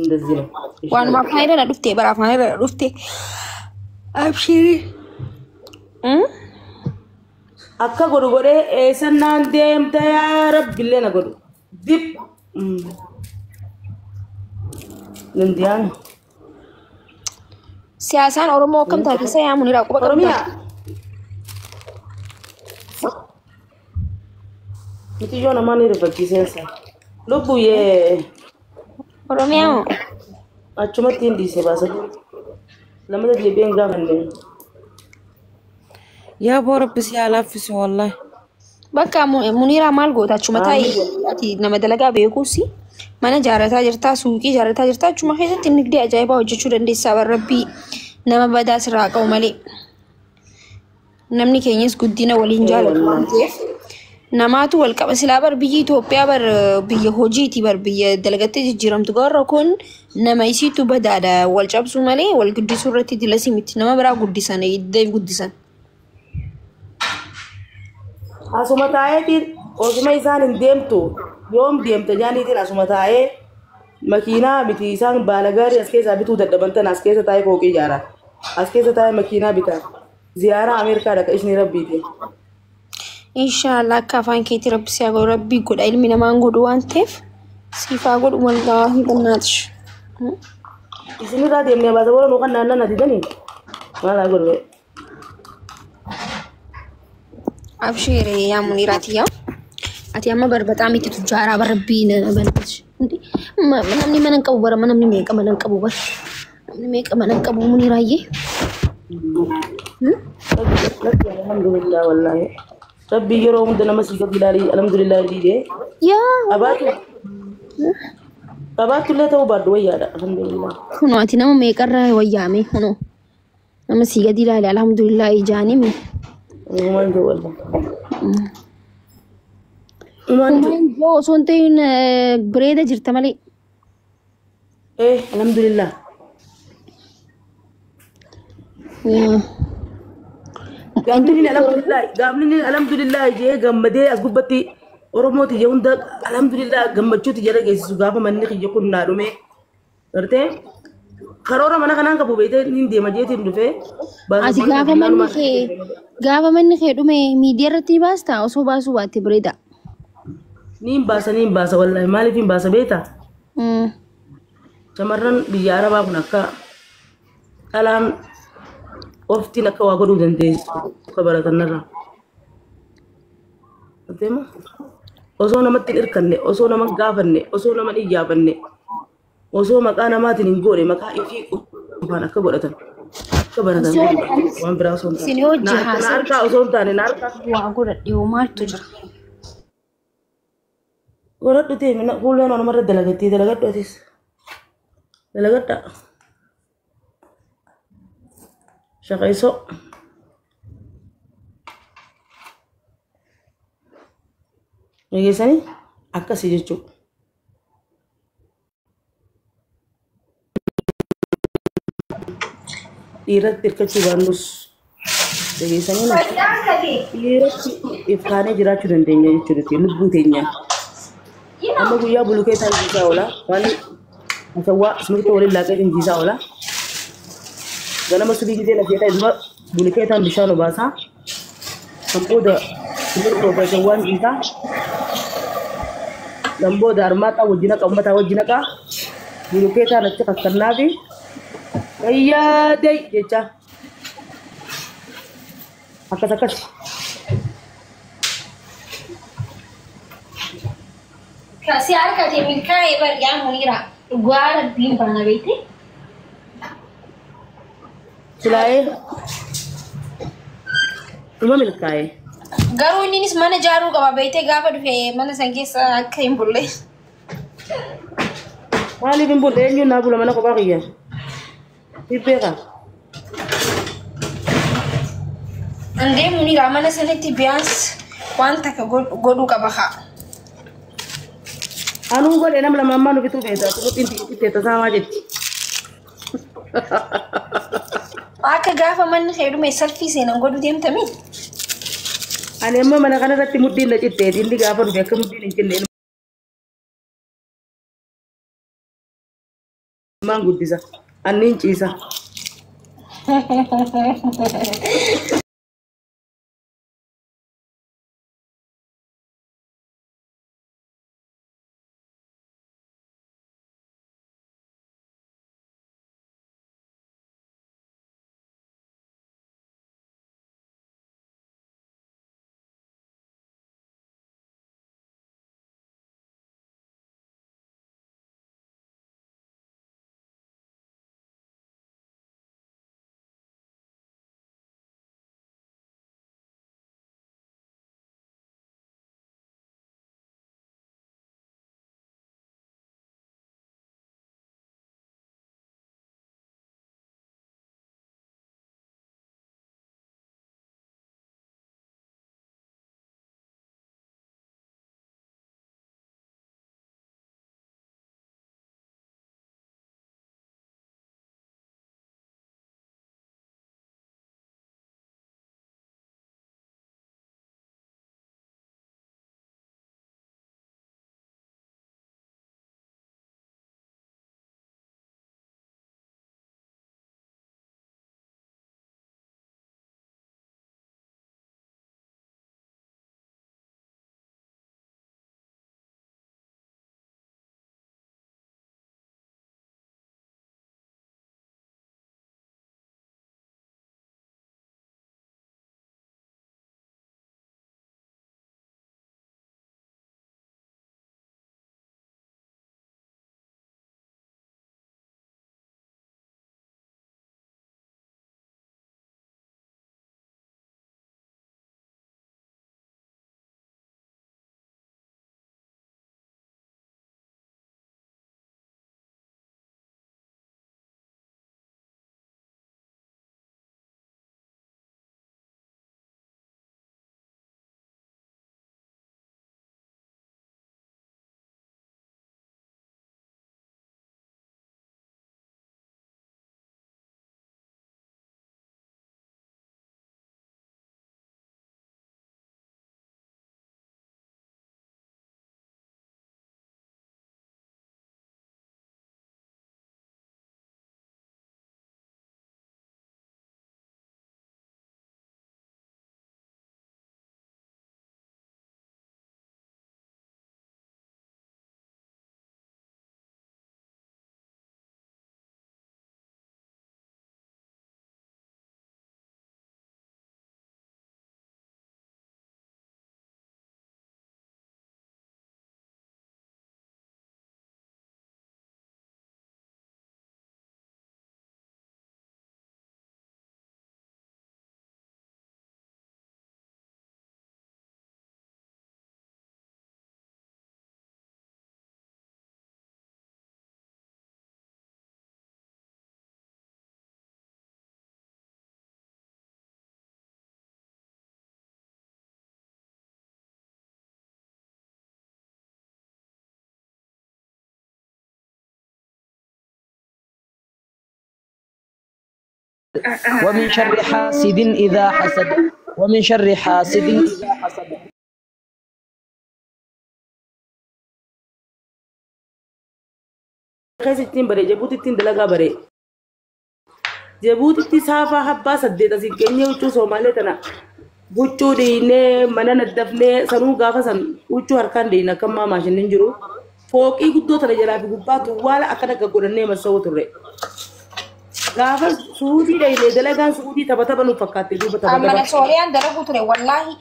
እንደዚህ ነው ዋን ማፋይረ ለዱፍቴ በራፋይረ ለዱፍቴ አብሽሪ akka godhu godhee eessannaan deemta yaa rabbillee na godhu dib Lindiyaan siyaasan oromoo kam taate sa yaa munira quba Oromiyaa miti yoo namaan ni rifachiiseensa lubbu yee oromiyaa achumatti hin dhiise baasa lamata deebi'een gaafanne يا بورب بس يا لافس والله bakka munira maal goota achuma taa'ee ati nama dalagaa beekuusi mana jaarrataa jirtaa suuqii jaarrataa jirtaa achuma keessatti nigdee ajaa'ibaa hojjechuu dandeessaa barrabbii nama badaa sirraa qabu malee namni keenyas guddina waliin jaalatu waan ta'eef namaatu wal qaba silaa bar biyyi Itoophiyaa bar biyya hojiiti bar biyya dalagattee jijjiiramtu garra kun nama isiitu badaadha wal cabsuu malee wal guddisuu irratti dilasi miti nama biraa guddisan iddeef guddisan asuma taa'eetiin osuma isaan hin deemtu yoom deemta jaaniitiin asuma taa'ee makiinaa biti isaan baalagaarii as keessaa bituu dadhabantan as keessa taa'ee fooqii ijaara as keessa taa'ee makiinaa bitaa ziyaaraa Ameerikaa dhaqa ishni rabbiiti. Inshallah akka afaan keetii rabbi siyaa godhu rabbii godha ilmi namaan godhu waan ta'eef siifaa godhu walgaa hin xinnaatish. Isinirraa deemnee baasa boora nuukan naannan ati danii maalaa godhu abshire yaa muniraati yaa ati amma barbaadaa miti tujaaraa barabbii bal'is namni mana qabu bara namni meeqa mana qabu bara namni meeqa mana qabu muniraayyee alhamdulillah wallahi rabbi yeroo hunda nama siika bilaalii alhamdulillah diidee yaa abaatullee ta'uu baadhu wayyaadha alhamdulillah kuno ati nama meeqarra wayyaame kuno nama siika dilaalii alhamdulillah ijaanime Umanjo wallah. Umanjo sonteen breeda jirta malee. Alhamdulillah. Gaamni alhamdulillah jee gammadee as gubbatti Oromooti jee hunda alhamdulillah gammachuuti jara geessisu gaafa manni kiyya kun naa dhume. Gartee karoora mana kanaan qabu beekte niin deema jeetiin dhufee. Ati gaafa manni kee dhume miidiyaa irratti baasta osoo baasuu baatte bareeda. Niin baasa wallahi maaliif hin baasa beektaa? Shamarran biyya Arabaa kun akka dhalaan oftiin akka waa godhuu dandeessu akka baratanirra. Osoo namatti hin hirkanne, osoo nama gaafanne, osoo nama hin iyyaaffanne, osoo maqaa namaatiin hin goone maqaa ifii qofaan akka godhatan. Akka baratan waan biraa osoo hin taane. Na harkaa osoo hin taane na harkaa. Waa godhadhee maaltu jira? Godhadhu ta'e fuulleen namarra dalagattee dalagadhu atis. Dalagadha. Shaqeessoo. Eegisanii akkasii jechuudha. Dhiirratti hirkachuu baannus eegisanii dhiirratti iftaanee jiraachuu dandeenya jechuudha lubbuu teenyaan. Amma guyyaa bulukeetaan jiisaa oola waan asawwaa smirta waliin laaqeetiin jiisaa oola. Ganama subii gisee lafeetaa ilma bulukeetaan bishaan obaasaa kan booda smirta obaasawwaan jiisaa. Lambooda armaataa wajjin haqa uummataa wajjin haqa bulukeetaan achi kakkannaa fi fayyaadee jecha akkas. Kasi harka deemin kaa'ee barjaa munira dhugaa rabbiin baana beekte. Silaayee dhuma milkaa'ee. Garuu innis mana jaaruu qaba beekte gaafa dhufe mana san keessa akka hin bulle. Maaliif hin bulle eenyuun naa bula mana kophaa kiyya? Dhibbeeqa. Andee munira mana sanatti biyaans waan takka godhuu qaba haa. Anu godhe nama lama ammaa nufituu beektaa turuutiin xixiqqee tasaamaa jetti. Akka gaafa manni heddume selfii seenan godhu deemtami. Ani amma mana kanarratti muddiin na citteeti inni gaafa dhufe akka muddiin hin cinne maan guddisa anniin ciisa. ومن شر حاسد إذا حسد ومن شر حاسد إذا حسد. Keessattiin bare Jabuutittiin dalagaa bare Jabuutitti saafaa habbaa saddeeta si keenya huccuu Somaalee tana huccuu deeyinee mana naddafnee sanuu gaafa san huccuu harkaan deeyina akka ammaa maashiniin jiru fooqii guddoo tana jalaa fi gubbaatu waala akkana gaggodhannee marsa'uu turre. Gaafa suudii deeyinee dalagaan suudii taphataba nu fakkaatti duuba taphataba. Mana Sooriyaan dalagu ture wallaahi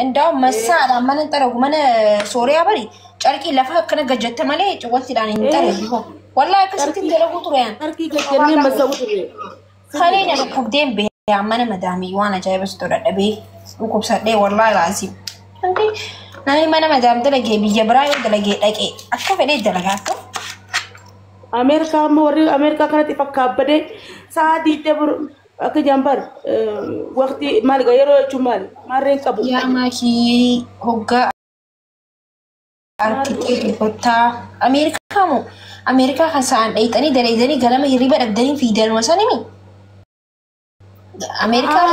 እንደውም መሳዳ ማን እንጠረጉ ማን ሶሪያ በሪ ጨርቂ ለፋ ከነ ገጀተ ማለ ጭወልቲዳን እንጠረጉ والله كسرت تلقوا طريان أركي كجنين مسوي طريان خلينا نكوب دين به عمنا مدامي وانا جاي بس ترى أبي نكوب سردي والله العظيم عندي ناي منا مدام تلاقي بيجبراي وتلاقي لقي أكو في دلقاتو أمريكا موري أمريكا كانت تفكر بدي ساعدي تبر أكو جنبر وقت مال غيره شمال مارين كابو يا ماكي هوجا أركيتي بتا أمريكا خسان أيتني دليدني كلام يريبا أبدني في دل مسانمي أمريكا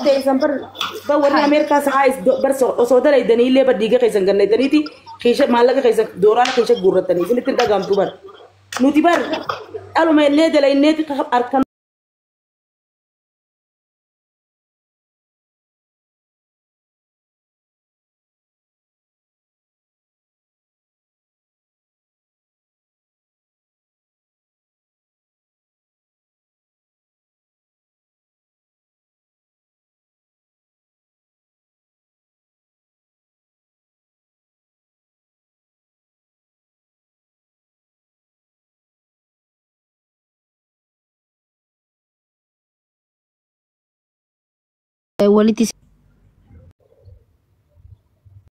ديسمبر بوري أمريكا سايز برس أصوات دليدني اللي بديك خيسان كنا دليتي خيشة مالك خيسان دوران خيشة غورتني سنتين تاعم توبر نوتي بر قالوا ما النادي لا النادي أركان walitti